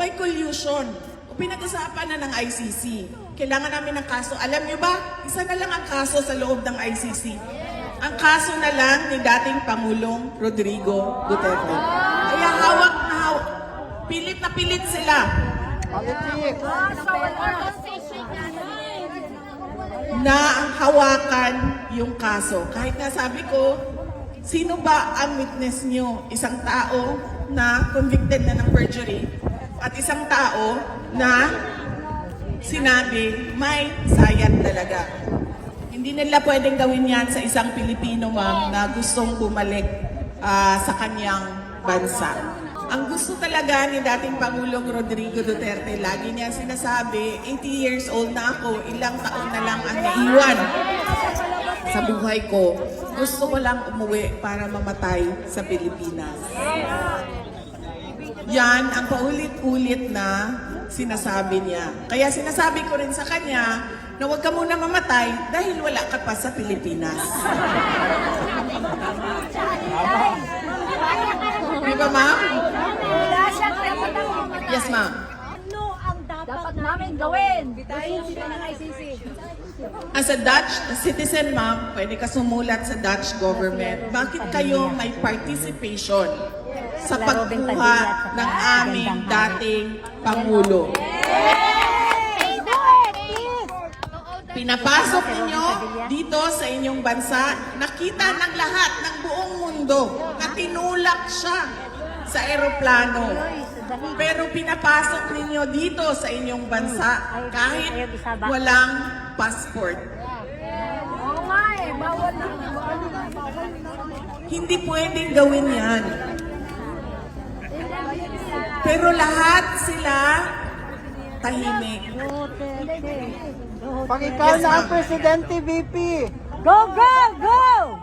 by collusion. O pinag-usapan na ng ICC. Kailangan namin ng kaso. Alam niyo ba, isa na lang ang kaso sa loob ng ICC. Ang kaso na lang ni dating Pangulong Rodrigo Duterte. Kaya hawak na hawak. Pilit na pilit sila. Na hawakan yung kaso. Kahit nga sabi ko, sino ba ang witness nyo? Isang tao na convicted na ng perjury at isang tao na sinabi may sayad talaga. Hindi nila pwedeng gawin yan sa isang Pilipino, ma'am, na gustong bumalik sa kanyang bansa. Ang gusto talaga ni dating Pangulong Rodrigo Duterte, lagi niya sinasabi, 80 years old na ako, ilang taon na lang ang naiwan sa buhay ko. Gusto ko lang umuwi para mamatay sa Pilipinas. Yan ang paulit-ulit na sinasabi niya. Kaya sinasabi ko rin sa kanya na huwag ka muna mamatay dahil wala ka pa sa Pilipinas. Di ba, ma'am? Yes, ma'am. Ano ang dapat namin gawin? Bitayin sila ng ICC. As a Dutch citizen, ma'am, pwede ka sumulat sa Dutch government. Bakit kayo may participation sa pagkuha ng aming dating Pangulo? Pinapasok ninyo dito sa inyong bansa, nakita ng lahat ng buong mundo na tinulak siya sa eroplano. Pero pinapasok ninyo dito sa inyong bansa kahit walang passport. Oo nga eh, bawal na. Hindi pwedeng gawin yan. Pero lahat sila tahimik. Pag ikaw na ang presidente, VP, Go, go, go!